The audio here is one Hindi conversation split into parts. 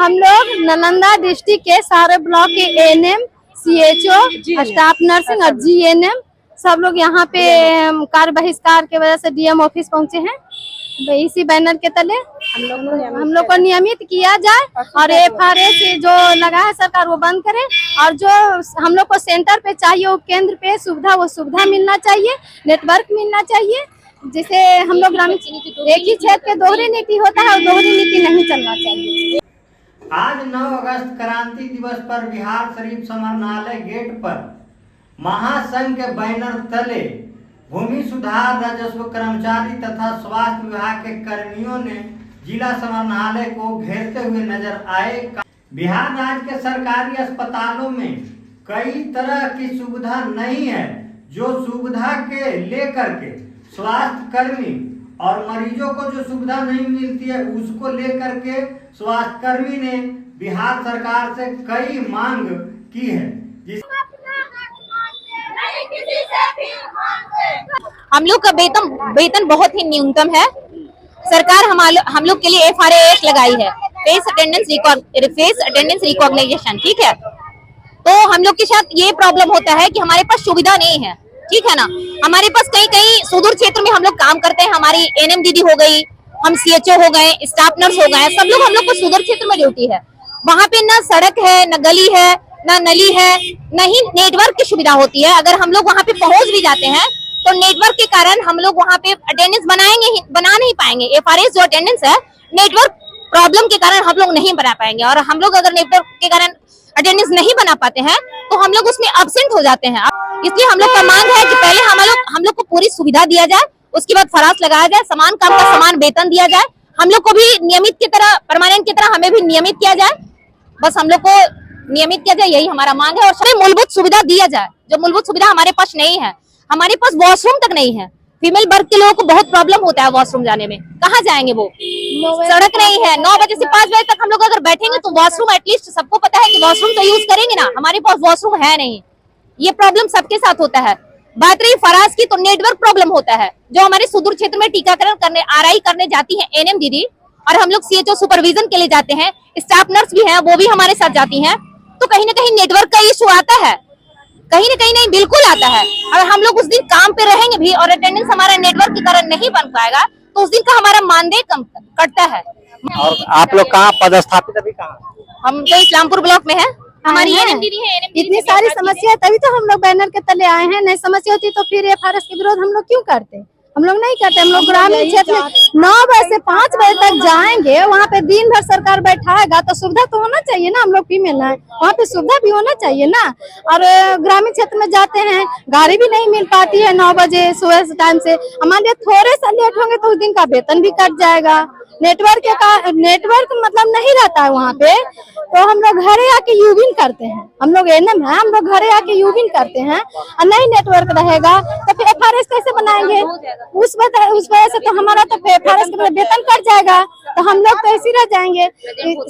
हम लोग नालंदा डिस्ट्रिक्ट के सारे ब्लॉक के एएनएम, सीएचओ, स्टाफ नर्सिंग और जीएनएम सब लोग यहाँ पे कार्य बहिष्कार के वजह से डीएम ऑफिस पहुँचे हैं। इसी बैनर के तले हम लोग को नियमित किया जाए और एफआरएस जो लगा है सरकार वो बंद करे और जो हम लोग को सेंटर पे चाहिए वो केंद्र पे सुविधा वो सुविधा मिलना चाहिए, नेटवर्क मिलना चाहिए, जिसे हम लोग ग्रामीण एक ही क्षेत्र के दोहरी नीति होता है और दोहरी नीति नहीं चलना चाहिए। आज 9 अगस्त क्रांति दिवस पर बिहार शरीफ समाहरणालय गेट पर महासंघ के बैनर तले भूमि सुधार राजस्व कर्मचारी तथा स्वास्थ्य विभाग के कर्मियों ने जिला समाहरणालय को घेरते हुए नजर आए। बिहार राज्य के सरकारी अस्पतालों में कई तरह की सुविधा नहीं है, जो सुविधा के लेकर के स्वास्थ्य कर्मी और मरीजों को जो सुविधा नहीं मिलती है उसको लेकर के स्वास्थ्य कर्मी ने बिहार सरकार से कई मांग की है। हम लोग का वेतन बहुत ही न्यूनतम है। सरकार हम लोग के लिए एफआरएस लगाई है, फेस अटेंडेंस रिकॉग्निशन, ठीक है। तो हम लोग के साथ ये प्रॉब्लम होता है कि हमारे पास सुविधा नहीं है, ठीक है ना। हमारे पास कहीं सुदूर क्षेत्र में हम लोग काम करते हैं, हमारी एनएम दीदी हो गई, हम सीएचओ हो गए, स्टाफ नर्स हो गए, सब लोग हम लोग को सुदूर क्षेत्र में ड्यूटी है। वहाँ पे ना सड़क है, न गली है, ना नली है, न ही नेटवर्क की सुविधा होती है। अगर हम लोग वहाँ पे पहुंच भी जाते हैं तो नेटवर्क के कारण हम लोग वहाँ पे अटेंडेंस बना नहीं पाएंगे। एफआरएस जो अटेंडेंस है, नेटवर्क प्रॉब्लम के कारण हम लोग नहीं बना पाएंगे और हम लोग अगर नेटवर्क के कारण अटेंडेंस नहीं बना पाते हैं तो हम लोग उसमें एब्सेंट हो जाते हैं। इसलिए हम लोग का मांग है कि पहले हम लोग को पूरी सुविधा दिया जाए, उसके बाद फरास लगाया जाए, समान काम का समान वेतन दिया जाए, हम लोग को भी नियमित की तरह, परमानेंट की तरह हमें भी नियमित किया जाए। बस हम लोग को नियमित किया जाए, यही हमारा मांग है। और सभी मूलभूत सुविधा दिया जाए, जो मूलभूत सुविधा हमारे पास नहीं है। हमारे पास वॉशरूम तक नहीं है। फीमेल वर्ग के लोगों को बहुत प्रॉब्लम होता है वॉशरूम जाने में, कहाँ जाएंगे वो, सड़क नहीं है। 9 बजे से 5 बजे तक हम लोग अगर बैठेंगे तो वॉशरूम एटलीस्ट सबको पता है कि वॉशरूम तो यूज करेंगे ना, हमारे पास वॉशरूम है नहीं। ये प्रॉब्लम सबके साथ होता है। बात रही फराज की, तो नेटवर्क प्रॉब्लम होता है। जो हमारे सुदूर क्षेत्र में टीकाकरण करने, आरआई करने जाती है एनएम दीदी, और हम लोग सीएचओ सुपरविजन के लिए जाते हैं, स्टाफ नर्स भी है, वो भी हमारे साथ जाती है, तो कहीं ना कहीं नेटवर्क का इशू आता है, कहीं ना कहीं नहीं, बिल्कुल आता है। अगर हम लोग उस दिन काम पे रहेंगे भी और अटेंडेंस हमारा नेटवर्क के कारण नहीं बन पाएगा तो उस दिन का हमारा मानदेय कम कटता है। और आप लोग कहाँ पदस्थापित, अभी कहाँ? हम तो इस्लामपुर ब्लॉक में है, हमारी एनएम दीदी है। इतनी सारी समस्या है तभी तो हम लोग बैनर के तले आए हैं। नहीं समस्या होती तो फिर एफआरएस के विरोध हम लोग क्यों करते? हम लोग नहीं करते। हम लोग ग्रामीण क्षेत्र में 9 बजे से 5 बजे तक जाएंगे, वहाँ पे दिन भर सरकार बैठाएगा तो सुविधा तो होना चाहिए ना। हम लोग फीमेल हैं, वहाँ पे सुविधा भी होना चाहिए ना। और ग्रामीण क्षेत्र में जाते हैं, गाड़ी भी नहीं मिल पाती है 9 बजे सुबह से टाइम से। हमारे थोड़े सा लेट होंगे तो उस दिन का वेतन भी कट जाएगा। नेटवर्क मतलब नहीं रहता है वहाँ पे, तो हम लोग घरे आके यूविन करते हैं। हम लोग एनएम है, हम लोग घरे आके यूविन करते हैं और नहीं नेटवर्क रहेगा तो फिर एफआरएस कैसे बनाएंगे? उस वजह से तो हमारा तो एफआरएस का वेतन कट जाएगा, तो हम लोग तो ऐसे रह जाएंगे।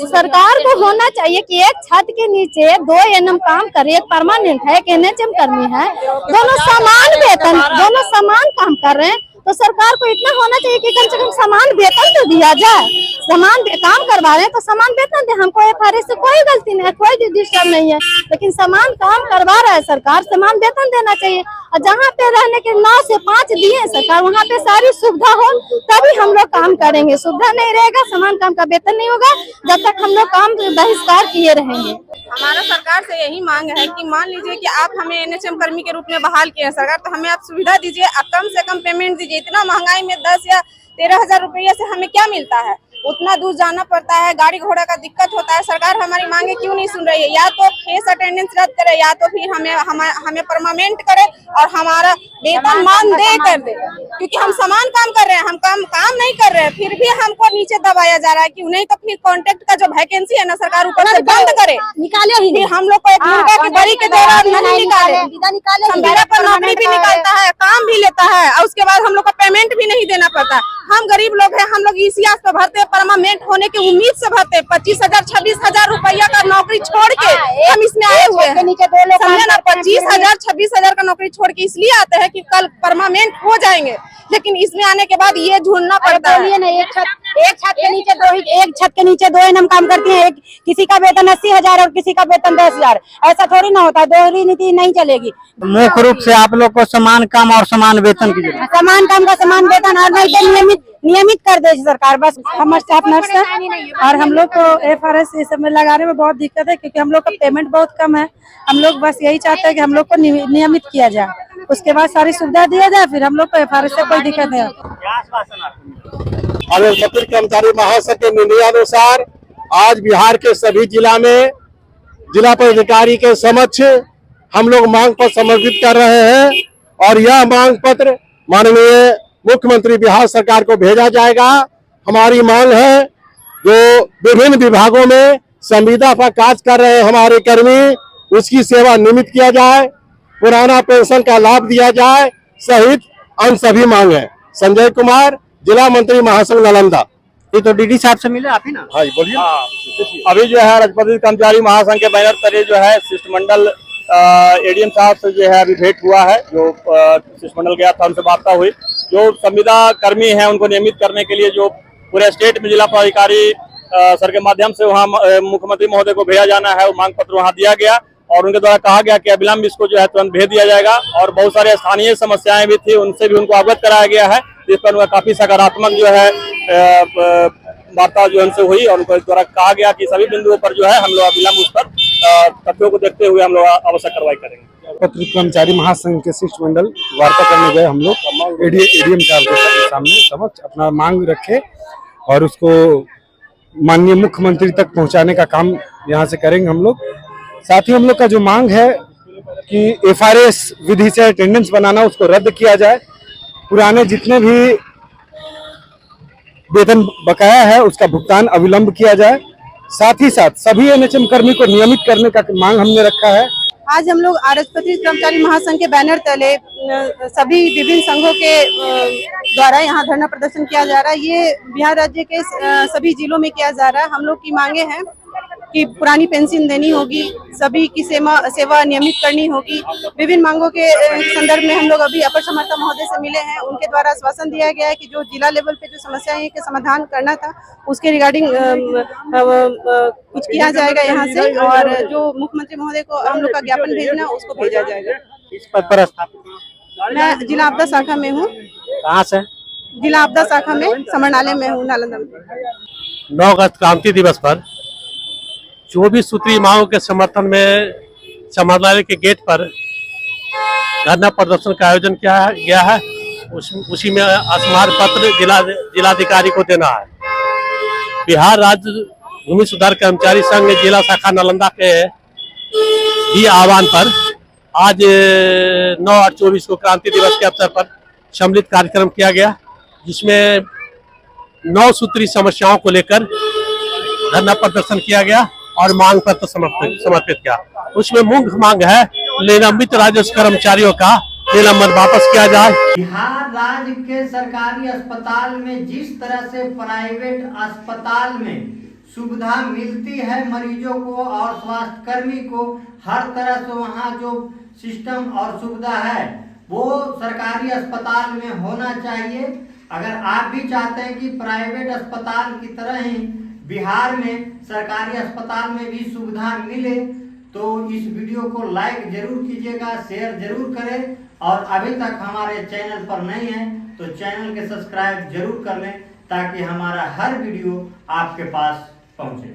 सरकार को होना चाहिए कि एक छत के नीचे 2 एनएम काम करे, एक परमानेंट है, एक एनएचएम कर्मी है, दोनों समान वेतन, दोनों समान काम कर रहे हैं, तो सरकार को इतना होना चाहिए कि कम से कम समान वेतन तो दिया जाए। समान काम करवा रहे हैं तो समान वेतन दे। हमको एफआरएस से कोई गलती नहीं है, कोई डिस्टर्ब नहीं है, लेकिन समान काम करवा रहा है सरकार, समान वेतन देना चाहिए। और जहाँ पे रहने के 9 से 5 दिए सरकार, वहाँ पे सारी सुविधा हो तभी हम लोग काम करेंगे। सुविधा नहीं रहेगा, समान काम का वेतन नहीं होगा, जब तक हम लोग काम बहिष्कार किए रहेंगे। हमारा सरकार से यही मांग है कि मान लीजिए कि आप हमें एनएचएम कर्मी के रूप में बहाल किए हैं सरकार, तो हमें आप सुविधा दीजिए, आप कम से कम पेमेंट दीजिए। इतना महंगाई में 10 या 13,000 रुपये से हमें क्या मिलता है? उतना दूर जाना पड़ता है, गाड़ी घोड़ा का दिक्कत होता है। सरकार हमारी मांगे क्यों नहीं सुन रही है? या तो फेस अटेंडेंस रद्द करे, या तो फिर हमें परमानेंट करे और हमारा वेतन मानदेय कर दे, क्योंकि हम समान काम कर रहे हैं, हम काम नहीं कर रहे हैं, फिर भी हमको नीचे दबाया जा रहा है। क्यों नहीं? तो फिर कॉन्ट्रैक्ट का जो वैकेंसी है ना, सरकार ऊपर से बंद करे, निकाले ही फिर हम लोग को एक मुर्गा की बड़ी के दौरान नहीं निकाले, संविदा पर नौकरी भी निकालता है, काम भी लेता है और उसके बाद हम लोग को पेमेंट भी नहीं देना पड़ता। हम गरीब लोग हैं, हम लोग ईसीआस पे भरते हैं, परमानेंट होने की उम्मीद से भरते हैं। 25,000 26,000 रुपया का नौकरी छोड़ के हम इसमें आए हुए हैं, समझे ना। 25,000 26,000 का नौकरी छोड़ के इसलिए आते हैं कि कल परमानेंट हो जाएंगे। लेकिन इसमें आने के बाद ये ढूंढना पड़ता है। ना एक छत के नीचे दो ही हम काम करती हैं। एक किसी का वेतन 80,000 और किसी का वेतन 10,000, ऐसा थोड़ी ना होता है। दोहरी नीति नहीं चलेगी। मुख्य रूप से आप लोग को समान काम और समान वेतन की जरूरत समान काम का समान वेतन, और नहीं तो नियमित कर दे सरकार। बस हम स्टाफ नर्स है और हम लोग को FRS ये सब में लगाने में बहुत दिक्कत है, क्योंकि हम लोग का पेमेंट बहुत कम है। हम लोग बस यही चाहते हैं कि हम लोग को नियमित किया जाए, उसके बाद सारी सुविधा दिया जाए, फिर हम लोग को FRS से कोई दिक्कत नहीं है। पत्र कर्मचारी महासंघ के निर्णयानुसार आज बिहार के सभी जिला में जिला पदाधिकारी के समक्ष हम लोग मांग पत्र समर्पित कर रहे हैं, और यह मांग पत्र माननीय मुख्यमंत्री बिहार सरकार को भेजा जाएगा। हमारी मांग है जो विभिन्न विभागों में संविदा पर कार्य कर रहे हमारे कर्मी, उसकी सेवा नियमित किया जाए, पुराना पेंशन का लाभ दिया जाए सहित अन्य सभी मांग है। संजय कुमार, जिला मंत्री महासंघ नालंदा। ये तो डीडी साहब से मिले आप ही ना? हाँ जी बोलिए। अभी जो है राजपत्रित कर्मचारी महासंघ के बैनर तले जो है शिष्टमंडल ADM साहब से जो है अभी भेंट हुआ है। जो शिष्टमंडल गया था उनसे वार्ता हुई। जो संविदा कर्मी हैं उनको नियमित करने के लिए जो पूरे स्टेट में जिला पदाधिकारी सर के माध्यम से वहाँ मुख्यमंत्री महोदय को भेजा जाना है, वो मांग पत्र वहाँ दिया गया और उनके द्वारा कहा गया कि अविलंब इसको जो है तुरंत भेज दिया जाएगा। और बहुत सारे स्थानीय समस्याएं भी थी, उनसे भी उनको अवगत कराया गया है, जिस पर उनका काफी सकारात्मक जो है वार्ता जो उनसे हुई, और उनको द्वारा कहा गया कि सभी बिंदुओं पर जो है हम लोग अविलंब उस पर तथ्यों को देखते हुए हम लोग आवश्यक कार्रवाई करेंगे। पत्र कर्मचारी महासंघ के शिष्टमंडल वार्ता करने गए। हम लोग ADM साहब के सामने समक्ष अपना मांग रखे और उसको माननीय मुख्यमंत्री तक पहुंचाने का काम यहाँ से करेंगे हम लोग। साथ ही हम लोग का जो मांग है कि FRS विधि से अटेंडेंस बनाना उसको रद्द किया जाए, पुराने जितने भी वेतन बकाया है उसका भुगतान अविलंब किया जाए, साथ ही साथ सभी NHM कर्मी को नियमित करने का मांग हमने रखा है। आज हम लोग राजपत्रित कर्मचारी महासंघ के बैनर तले सभी विभिन्न संघों के द्वारा यहाँ धरना प्रदर्शन किया जा रहा है। ये बिहार राज्य के सभी जिलों में किया जा रहा है। हम लोग की मांगे हैं कि पुरानी पेंशन देनी होगी, सभी की सेवा नियमित करनी होगी। विभिन्न मांगों के संदर्भ में हम लोग अभी अपर समर्था महोदय से मिले हैं। उनके द्वारा आश्वासन दिया गया है कि जो जिला लेवल पे जो समस्याएं के समाधान करना था उसके रिगार्डिंग कुछ किया जाएगा यहाँ से, और जो मुख्यमंत्री महोदय को हम लोग का ज्ञापन भेजना उसको भेजा जाएगा। इस पद पर स्थापित मैं जिला आपदा शाखा में हूँ। कहाँ से? जिला आपदा शाखा में समरनालय में हूँ, नालंदा में। 9 अगस्त क्रांति दिवस पर 24 सूत्री मांगों के समर्थन में समरनालय के गेट पर धरना प्रदर्शन का आयोजन किया गया है। उसी में स्मार पत्र जिलाधिकारी को देना है। बिहार राज्य भूमि सुधार कर्मचारी संघ जिला शाखा नालंदा के भी आह्वान पर आज 9/8/24 को क्रांति दिवस के अवसर पर सम्मिलित कार्यक्रम किया गया, जिसमें 9 सूत्री समस्याओं को लेकर धरना प्रदर्शन किया गया और मांग पत्र समर्पित किया। उसमें मुख्य मांग है निलंबित राजस्व कर्मचारियों का निलंबन वापस किया जाए। बिहार राज्य के सरकारी अस्पताल में जिस तरह से प्राइवेट अस्पताल में सुविधा मिलती है मरीजों को और स्वास्थ्य कर्मी को, हर तरह से वहाँ जो सिस्टम और सुविधा है वो सरकारी अस्पताल में होना चाहिए। अगर आप भी चाहते हैं कि प्राइवेट अस्पताल की तरह ही बिहार में सरकारी अस्पताल में भी सुविधा मिले, तो इस वीडियो को लाइक जरूर कीजिएगा, शेयर जरूर करें, और अभी तक हमारे चैनल पर नहीं है तो चैनल के सब्सक्राइब जरूर कर लें, ताकि हमारा हर वीडियो आपके पास पहुंचे।